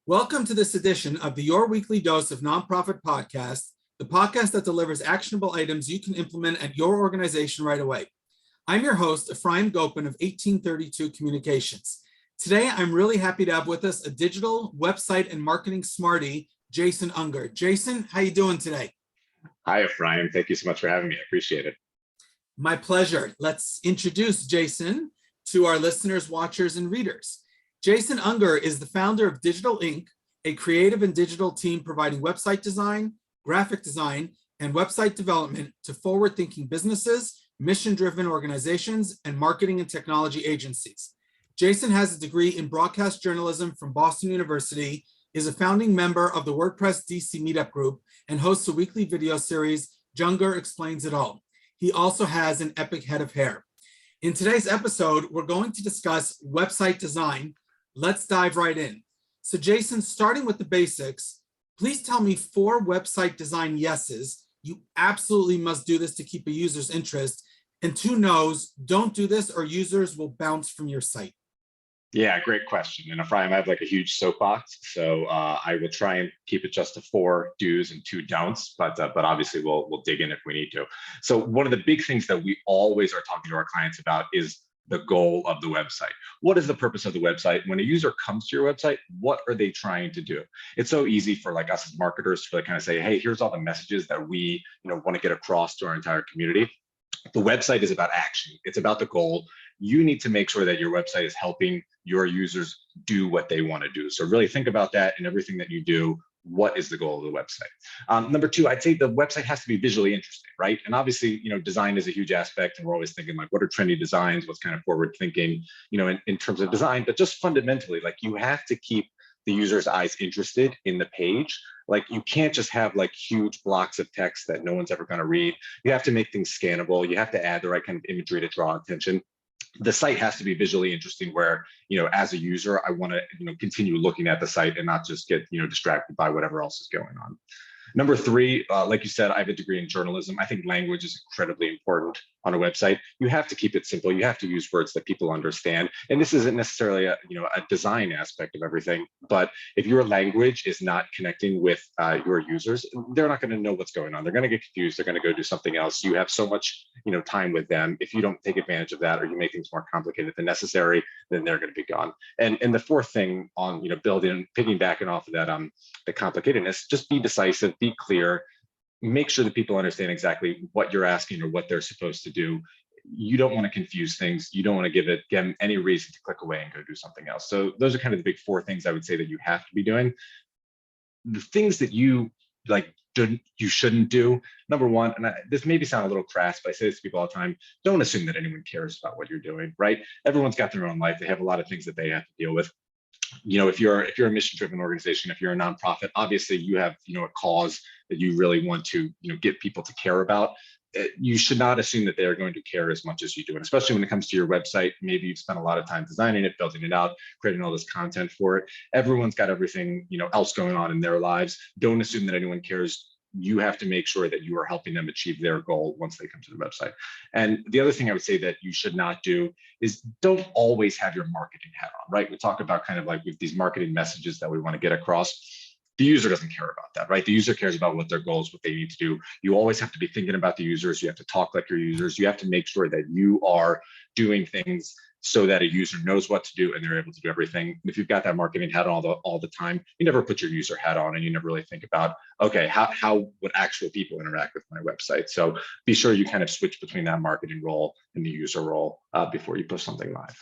Welcome to this edition of the Your Weekly Dose of Nonprofit Podcast, the podcast that delivers actionable items you can implement at your organization right away. I'm your host, Ephraim Gopin of 1832 Communications. Today, I'm really happy to have with us a digital website and marketing smarty, Jason Unger. Jason, how you doing today? Hi, Ephraim. Thank you so much for having me. I appreciate it. My pleasure. Let's introduce Jason to our listeners, watchers, and readers. Jason Unger is the founder of Digital Inc., a creative and digital team providing website design, graphic design, and website development to forward-thinking businesses, mission-driven organizations, and marketing and technology agencies. Jason has a degree in broadcast journalism from Boston University, is a founding member of the WordPress DC Meetup group, and hosts a weekly video series, Unger Explains It All. He also has an epic head of hair. In today's episode, we're going to discuss website design. Let's dive right in. So Jason, starting with the basics, please tell me 4 website design yeses. You absolutely must do this to keep a user's interest. And 2 no's, don't do this or users will bounce from your site. Yeah, great question. And Ephraim, I have like a huge soapbox, so I will try and keep it just to 4 do's and 2 don'ts, but obviously we'll dig in if we need to. So one of the big things that we always are talking to our clients about is the goal of the website. What is the purpose of the website? When a user comes to your website, what are they trying to do? It's so easy for like us as marketers to really kind of say, hey, here's all the messages that we want to get across to our entire community. The website is about action. It's about the goal. You need to make sure that your website is helping your users do what they want to do. So really think about that in everything that you do. What is the goal of the website? Number 2, I'd say the website has to be visually interesting, right? And obviously, design is a huge aspect, and we're always thinking like, what are trendy designs? What's kind of forward thinking, in terms of design? But just fundamentally, like you have to keep the user's eyes interested in the page. Like you can't just have like huge blocks of text that no one's ever going to read. You have to make things scannable. You have to add the right kind of imagery to draw attention. The site has to be visually interesting where, as a user, I want to, continue looking at the site and not just get, distracted by whatever else is going on. Number 3, like you said, I have a degree in journalism. I think language is incredibly important on a website. You have to keep it simple. You have to use words that people understand. And this isn't necessarily a design aspect of everything, but if your language is not connecting with your users, they're not going to know what's going on. They're going to get confused. They're going to go do something else. You have so much, time with them. If you don't take advantage of that or you make things more complicated than necessary, then they're going to be gone. And the 4th thing on, piggybacking off of that, the complicatedness, just be decisive, be clear, make sure that people understand exactly what you're asking or what they're supposed to do. You don't want to confuse things. You don't want to give them any reason to click away and go do something else. So those are kind of the big 4 things I would say that you have to be doing. The things that you shouldn't do. Number 1, and this maybe sound a little crass, but I say this to people all the time, don't assume that anyone cares about what you're doing, right? Everyone's got their own life. They have a lot of things that they have to deal with. If you're a mission-driven organization, if you're a nonprofit, obviously you have, a cause that you really want to, get people to care about. You should not assume that they're going to care as much as you do. And especially when it comes to your website, maybe you've spent a lot of time designing it, building it out, creating all this content for it. Everyone's got everything, else going on in their lives. Don't assume that anyone cares. You have to make sure that you are helping them achieve their goal once they come to the website. And the other thing I would say that you should not do is don't always have your marketing hat on, right? We talk about kind of like with these marketing messages that we want to get across. The user doesn't care about that, right? The user cares about what their goals, what they need to do. You always have to be thinking about the users. You have to talk like your users. You have to make sure that you are doing things so that a user knows what to do and they're able to do everything. If you've got that marketing hat on all the time, you never put your user hat on and you never really think about, okay, how would actual people interact with my website? So be sure you kind of switch between that marketing role and the user role before you push something live.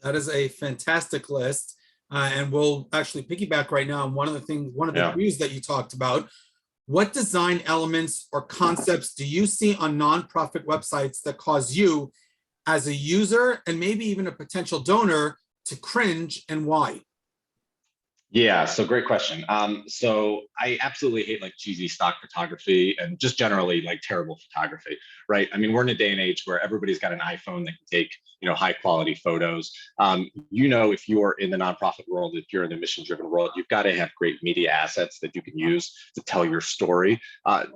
That is a fantastic list. And we'll actually piggyback right now on one of the views that you talked about. What design elements or concepts do you see on nonprofit websites that cause you as a user and maybe even a potential donor to cringe, and why? Yeah, so great question. So I absolutely hate like cheesy stock photography and just generally like terrible photography, right? I mean, we're in a day and age where everybody's got an iPhone that can take, high quality photos. If you're in the nonprofit world, if you're in the mission-driven world, you've got to have great media assets that you can use to tell your story.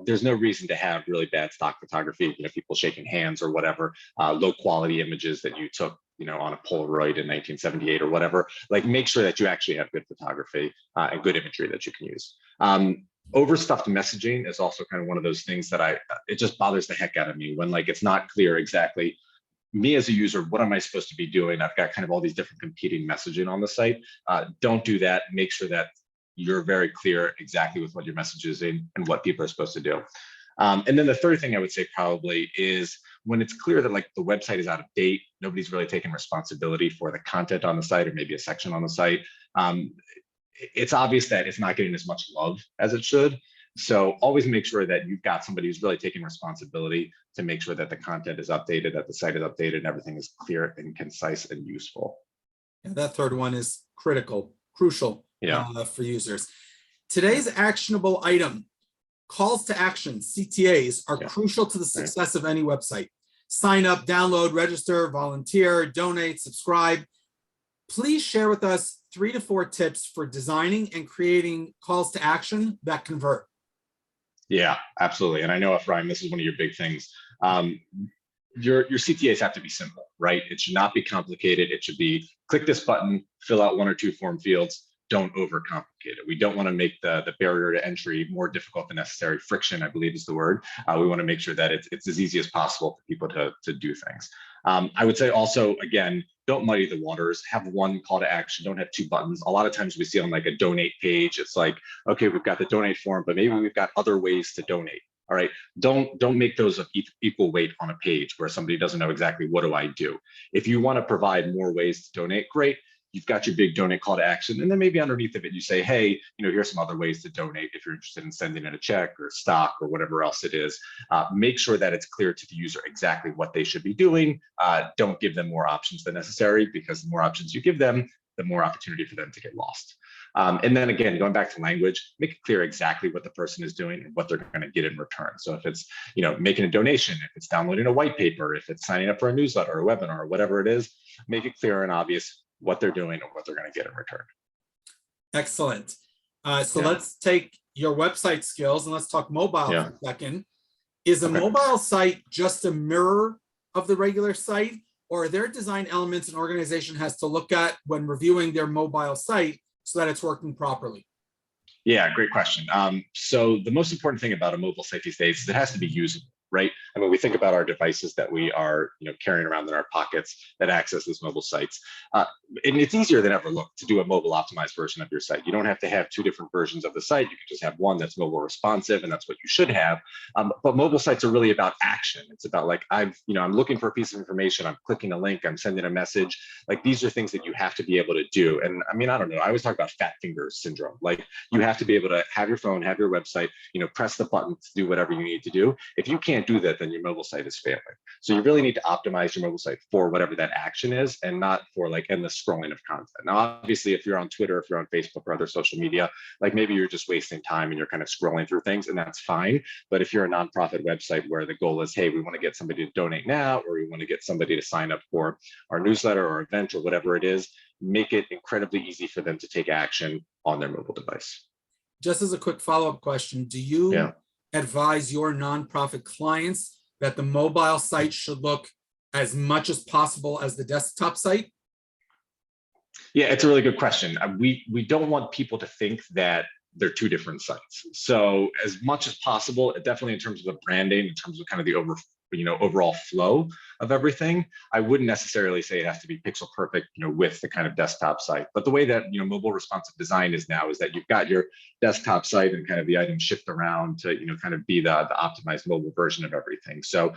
There's no reason to have really bad stock photography, people shaking hands or whatever, low quality images that you took on a Polaroid in 1978 or whatever. Like, make sure that you actually have good photography and good imagery that you can use. Overstuffed messaging is also kind of one of those things that it just bothers the heck out of me when, like, it's not clear exactly, me as a user, what am I supposed to be doing? I've got kind of all these different competing messaging on the site. Don't do that. Make sure that you're very clear exactly with what your message is and what people are supposed to do. And then the third thing I would say probably is when it's clear that, like, the website is out of date, nobody's really taking responsibility for the content on the site or maybe a section on the site. It's obvious that it's not getting as much love as it should. So always make sure that you've got somebody who's really taking responsibility to make sure that the content is updated, that the site is updated, and everything is clear and concise and useful. And that third one is crucial for users. Today's actionable item, calls to action, CTAs, are crucial to the success of any website. Sign up, download, register, volunteer, donate, subscribe. Please share with us 3 to 4 tips for designing and creating calls to action that convert. Yeah, absolutely. And I know, Ephraim, this is one of your big things. Your CTAs have to be simple, right? It should not be complicated. It should be click this button, fill out 1 or 2 form fields. Don't overcomplicate it. We don't want to make the barrier to entry more difficult than necessary. Friction, I believe, is the word. We want to make sure that it's as easy as possible for people to do things. I would say also, again, don't muddy the waters. Have 1 call to action. Don't have 2 buttons. A lot of times we see on, like, a donate page, it's like, okay, we've got the donate form, but maybe we've got other ways to donate. All right, don't make those of equal weight on a page where somebody doesn't know exactly what do I do. If you want to provide more ways to donate, great. You've got your big donate call to action, and then maybe underneath of it you say, hey, here's some other ways to donate if you're interested in sending in a check or stock or whatever else it is. Make sure that it's clear to the user exactly what they should be doing. Don't give them more options than necessary, because the more options you give them, the more opportunity for them to get lost. And then again, going back to language, make it clear exactly what the person is doing and what they're going to get in return. So if it's making a donation, if it's downloading a white paper, if it's signing up for a newsletter or a webinar or whatever it is, make it clear and obvious what they're doing and what they're going to get in return. Excellent. Let's take your website skills and let's talk mobile for a second. Is a mobile site just a mirror of the regular site, or are there design elements an organization has to look at when reviewing their mobile site so that it's working properly? Yeah, great question. So the most important thing about a mobile site these days is it has to be usable, right? I mean, we think about our devices that we are, carrying around in our pockets that access these mobile sites. And it's easier than ever, to do a mobile optimized version of your site. You don't have to have 2 different versions of the site. You can just have one that's mobile responsive, and that's what you should have. But mobile sites are really about action. It's about, like, I'm looking for a piece of information. I'm clicking a link. I'm sending a message. Like, these are things that you have to be able to do. And I mean, I don't know. I always talk about fat fingers syndrome. Like, you have to be able to have your phone, have your website, press the button to do whatever you need to do. If you can't do that, then your mobile site is failing. So you really need to optimize your mobile site for whatever that action is, and not for, like, endless scrolling of content. Now, obviously, if you're on Twitter, if you're on Facebook or other social media, like, maybe you're just wasting time and you're kind of scrolling through things, and that's fine. But if you're a nonprofit website where the goal is, hey, we want to get somebody to donate now, or we want to get somebody to sign up for our newsletter or event or whatever it is, make it incredibly easy for them to take action on their mobile device. Just as a quick follow-up question, do you advise your nonprofit clients that the mobile site should look as much as possible as the desktop site? Yeah, it's a really good question. We don't want people to think that they're 2 different sites. So as much as possible, definitely in terms of the branding, in terms of kind of the overall flow of everything, I wouldn't necessarily say it has to be pixel perfect, with the kind of desktop site. But the way that, mobile responsive design is now is that you've got your desktop site and kind of the items shift around to, kind of be the optimized mobile version of everything. So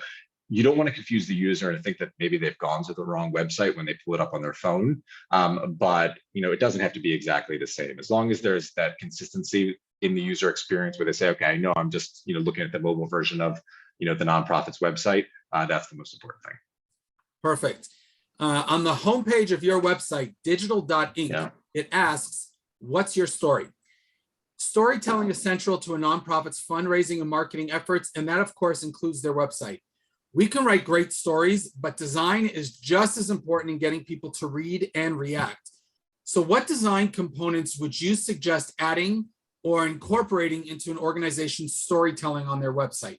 you don't want to confuse the user and think that maybe they've gone to the wrong website when they pull it up on their phone. But, it doesn't have to be exactly the same. As long as there's that consistency in the user experience where they say, okay, I know I'm just, looking at the mobile version of, the nonprofit's website, that's the most important thing. Perfect. On the homepage of your website, digital.inc, it asks, what's your story? Storytelling is central to a nonprofit's fundraising and marketing efforts, and that, of course, includes their website. We can write great stories, but design is just as important in getting people to read and react. So what design components would you suggest adding or incorporating into an organization's storytelling on their website?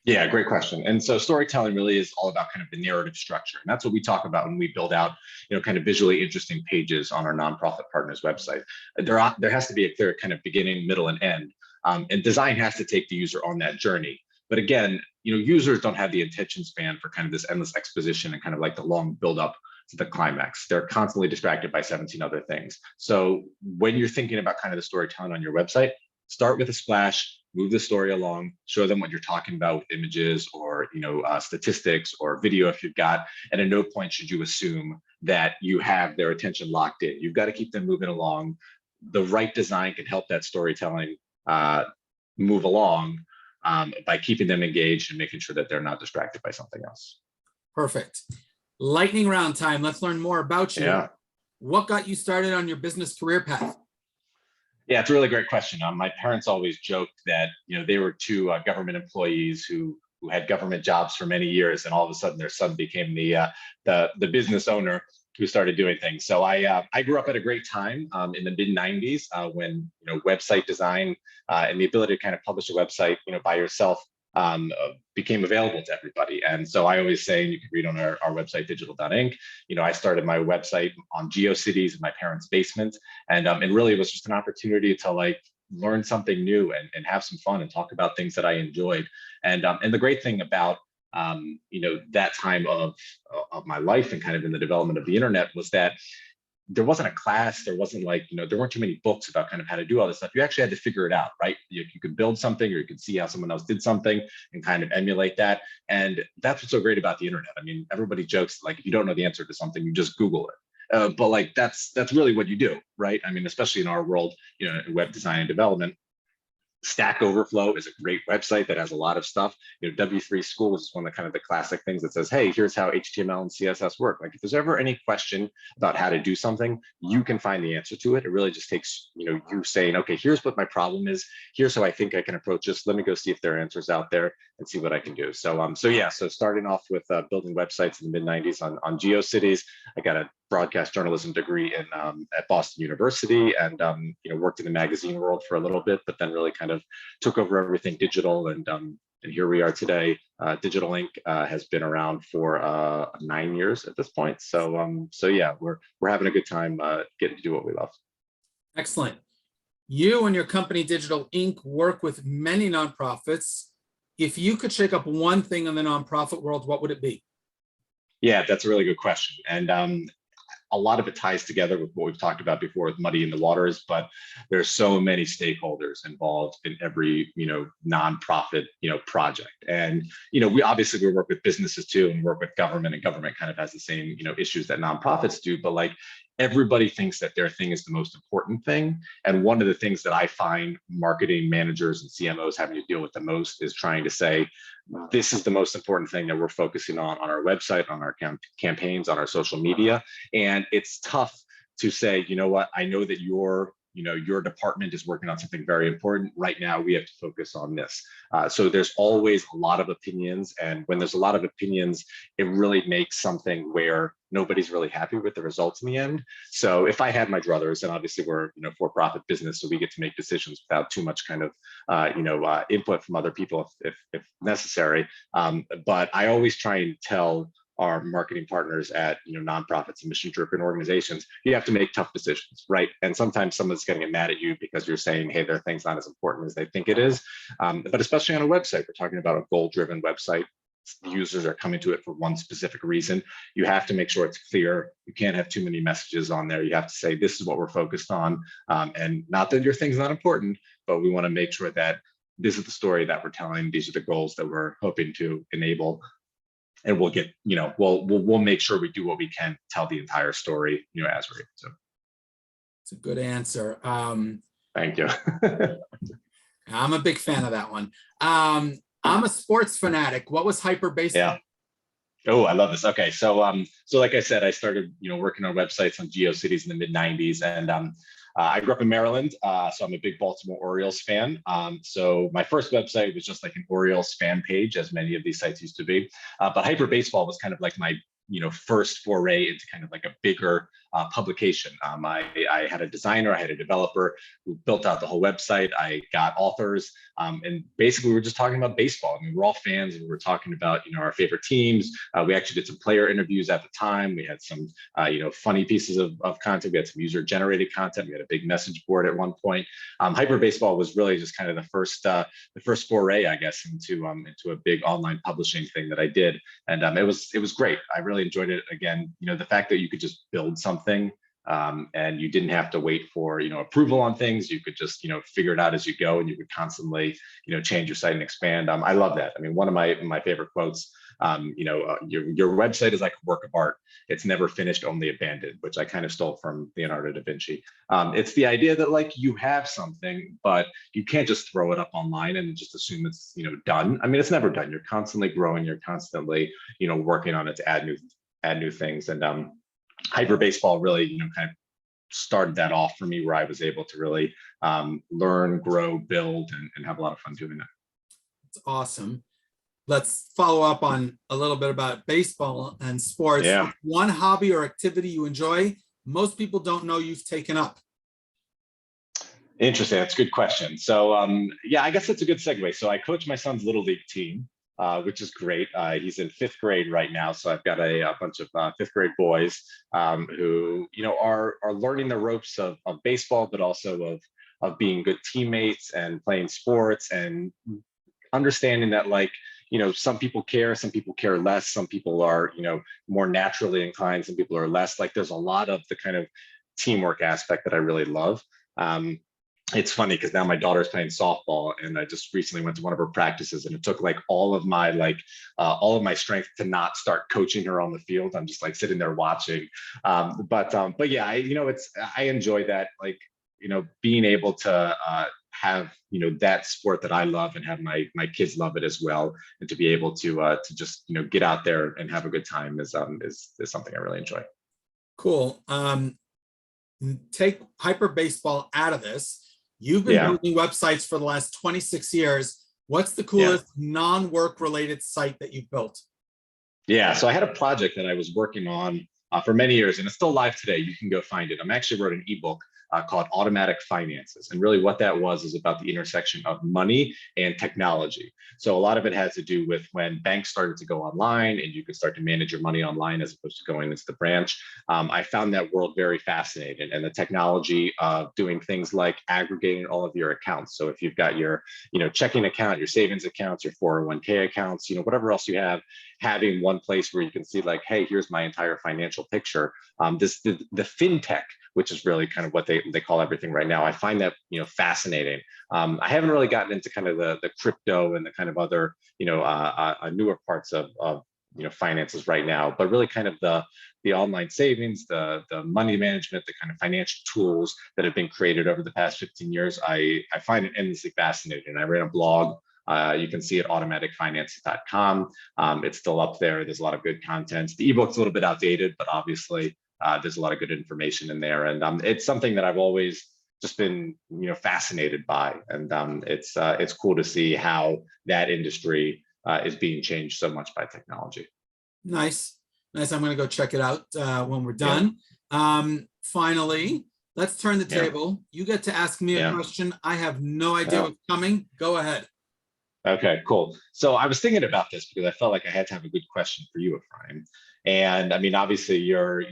Yeah, great question. And so storytelling really is all about kind of the narrative structure. And that's what we talk about when we build out, kind of visually interesting pages on our nonprofit partners website. There has to be a clear kind of beginning, middle, and end. And design has to take the user on that journey. But again, users don't have the attention span for kind of this endless exposition and kind of like the long build up to the climax. They're constantly distracted by 17 other things. So when you're thinking about kind of the storytelling on your website, start with a splash, move the story along, show them what you're talking about with images or statistics or video if you've got, and at no point should you assume that you have their attention locked in. You've got to keep them moving along. The right design can help that storytelling move along by keeping them engaged and making sure that they're not distracted by something else. Perfect. Lightning round time. Let's learn more about you. Yeah. What got you started on your business career path? Yeah, it's a really great question. My parents always joked that they were two government employees who had government jobs for many years, and all of a sudden their son became the business owner who started doing things. So I grew up at a great time in the mid '90s when website design and the ability to kind of publish a website by yourself became available to everybody. And so I always say, and you can read on our website, digital.inc, I started my website on GeoCities in my parents' basement. And really it was just an opportunity to like learn something new and have some fun and talk about things that I enjoyed. And the great thing about that time of my life and kind of in the development of the internet was that there wasn't a class, there wasn't there weren't too many books about kind of how to do all this stuff. You actually had to figure it out, right? You could build something or you could see how someone else did something and kind of emulate that. And that's what's so great about the internet. I mean, everybody jokes like if you don't know the answer to something, you just Google it. But like that's really what you do, right? I mean, especially in our world, in web design and development. Stack Overflow is a great website that has a lot of stuff. W3 Schools is one of the kind of the classic things that says, hey, here's how HTML and CSS work. Like if there's ever any question about how to do something, you can find the answer to it. It really just takes, you saying, okay, here's what my problem is. Here's how I think I can approach this. Let me go see if there are answers out there and see what I can do. So, so starting off with building websites in the mid '90s on GeoCities. I got a broadcast journalism degree at Boston University and worked in the magazine world for a little bit, but then really kind of took over everything digital and here we are today. Digital Inc. Has been around for 9 years at this point. So yeah, we're having a good time getting to do what we love. Excellent. You and your company Digital Inc. work with many nonprofits. If you could shake up one thing in the nonprofit world, what would it be? Yeah, that's a really good question. And a lot of it ties together with what we've talked about before with muddy in the waters, but there's so many stakeholders involved in every, nonprofit, project. And, we work with businesses too and work with government, and government kind of has the same, issues that nonprofits do, but like everybody thinks that their thing is the most important thing. And one of the things that I find marketing managers and CMOs having to deal with the most is trying to say, this is the most important thing that we're focusing on our website, on our campaigns, on our social media. And it's tough to say, you know what, I know that your department is working on something very important. Right now, we have to focus on this. So there's always a lot of opinions. And when there's a lot of opinions, it really makes something where nobody's really happy with the results in the end. So if I had my druthers, and obviously we're for-profit business, so we get to make decisions without too much kind of input from other people if necessary. But I always try and tell our marketing partners at nonprofits and mission-driven organizations, you have to make tough decisions, right? And sometimes someone's going to get mad at you because you're saying, hey, their thing's not as important as they think it is. But especially on a website, we're talking about a goal-driven website. Users are coming to it for one specific reason. You have to make sure it's clear. You can't have too many messages on there. You have to say, this is what we're focused on. And not that your thing's not important, but we want to make sure that this is the story that we're telling. These are the goals that we're hoping to enable. And we'll get, we'll make sure we do what we can to tell the entire story, as we're able to. It's a good answer. Thank you. I'm a big fan of that one. I'm a sports fanatic. What was hyper baseball? Yeah. Oh, I love this. Okay, so like I said, I started working on websites on GeoCities in the mid '90s, and I grew up in Maryland, so I'm a big Baltimore Orioles fan. So my first website was just like an Orioles fan page, as many of these sites used to be. But Hyper Baseball was kind of like my first foray into kind of like a bigger publication. I had a designer, I had a developer who built out the whole website. I got authors, and basically we were just talking about baseball. I mean, we're all fans, and we were talking about our favorite teams. We actually did some player interviews at the time. We had some funny pieces of content. We had some user generated content. We had a big message board at one point. Hyper Baseball was really just kind of the first foray, I guess, into a big online publishing thing that I did, and it was great. I really enjoyed it. Again, the fact that you could just build something, and you didn't have to wait for approval on things. You could just figure it out as you go, and you could constantly change your site and expand. I love that. I mean, one of my favorite quotes. Your website is like a work of art. It's never finished, only abandoned, which I kind of stole from Leonardo da Vinci. It's the idea that like you have something, but you can't just throw it up online and just assume it's done. I mean, it's never done. You're constantly growing. You're constantly working on it to add new things. And Hyper Baseball really kind of started that off for me, where I was able to really learn, grow, build, and have a lot of fun doing it. It's awesome. Let's follow up on a little bit about baseball and sports. Yeah. One hobby or activity you enjoy, most people don't know you've taken up. Interesting. That's a good question. So yeah, I guess that's a good segue. So I coach my son's little league team, which is great. He's in 5th grade right now. So I've got a bunch of 5th grade boys who are learning the ropes of baseball, but also of being good teammates and playing sports, and understanding that some people care less, some people are more naturally inclined, some people are less. Like there's a lot of the kind of teamwork aspect that I really love. It's funny because now my daughter's playing softball, and I just recently went to one of her practices, and it took like all of my strength to not start coaching her on the field. I'm just like sitting there watching. But yeah, I enjoy that, being able to have that sport that I love, and have my kids love it as well, and to be able to just get out there and have a good time is something I really enjoy. Cool. Take Hyper Baseball out of this. You've been building websites for the last 26 years. What's the coolest non-work related site that you've built? Yeah, so I had a project that I was working on for many years, and it's still live today. You can go find it. I actually wrote an ebook called Automatic Finances. And really what that was is about the intersection of money and technology. So a lot of it has to do with when banks started to go online, and you could start to manage your money online as opposed to going into the branch. I found that world very fascinating, and the technology of doing things like aggregating all of your accounts. So if you've got your checking account, your savings accounts, your 401k accounts, whatever else you have, having one place where you can see like, hey, here's my entire financial picture. The fintech, which is really kind of what they call everything right now. I find that fascinating. I haven't really gotten into kind of the crypto and the kind of other newer parts of finances right now, but really kind of the online savings, the money management, the kind of financial tools that have been created over the past 15 years. I find it endlessly fascinating. I ran a blog. You can see it at automaticfinance.com. It's still up there. There's a lot of good content. The ebook's a little bit outdated, but obviously there's a lot of good information in there. And it's something that I've always just been fascinated by. And it's cool to see how that industry is being changed so much by technology. Nice. I'm going to go check it out when we're done. Finally, let's turn the table. You get to ask me a question. I have no idea what's coming. Go ahead. Okay, cool. So I was thinking about this because I felt like I had to have a good question for you, Ephraim. And I mean, obviously you're,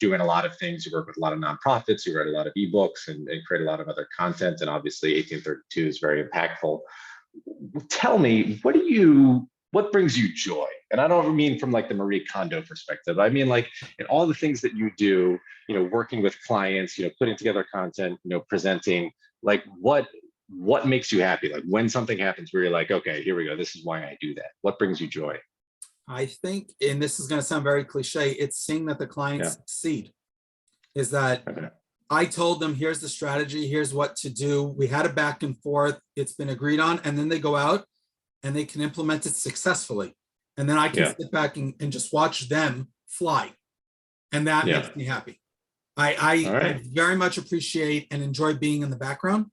doing a lot of things. You work with a lot of nonprofits, you write a lot of ebooks and create a lot of other content. And obviously 1832 is very impactful. Tell me, what brings you joy? And I don't mean from like the Marie Kondo perspective. I mean, like in all the things that you do, working with clients, putting together content, presenting, like what makes you happy? Like when something happens where you're like, okay, here we go. This is why I do that. What brings you joy? I think, and this is going to sound very cliche, it's seeing that the clients succeed. Is that I told them, here's the strategy, here's what to do. We had a back and forth. It's been agreed on. And then they go out and they can implement it successfully. And then I can sit back and just watch them fly. And that makes me happy. I very much appreciate and enjoy being in the background,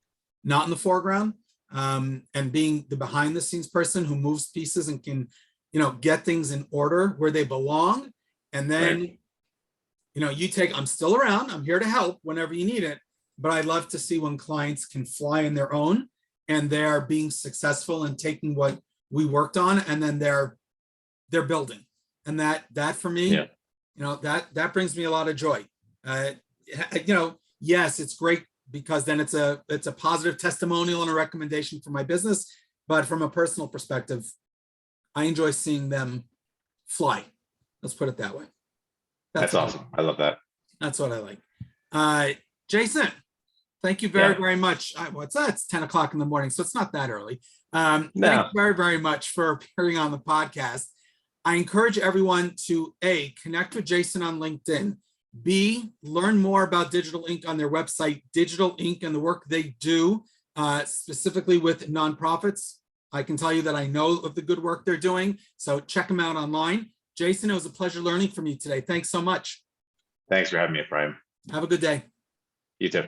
not in the foreground, and being the behind the scenes person who moves pieces and can, get things in order where they belong, And then, I'm still around. I'm here to help whenever you need it. But I love to see when clients can fly on their own and they're being successful and taking what we worked on, and then they're building. And that for me, that brings me a lot of joy. Yes, it's great because then it's a positive testimonial and a recommendation for my business. But from a personal perspective, I enjoy seeing them fly. Let's put it that way. That's awesome. I love that. That's what I like. Jason, thank you very much. What's that? It's 10 o'clock in the morning, so it's not that early. Thank you very much for appearing on the podcast. I encourage everyone to A, connect with Jason on LinkedIn, B, learn more about Digital Inc. on their website, Digital Inc. and the work they do, specifically with nonprofits. I can tell you that I know of the good work they're doing, so check them out online. Jason, it was a pleasure learning from you today. Thanks so much. Thanks for having me, Brian. Have a good day. You too.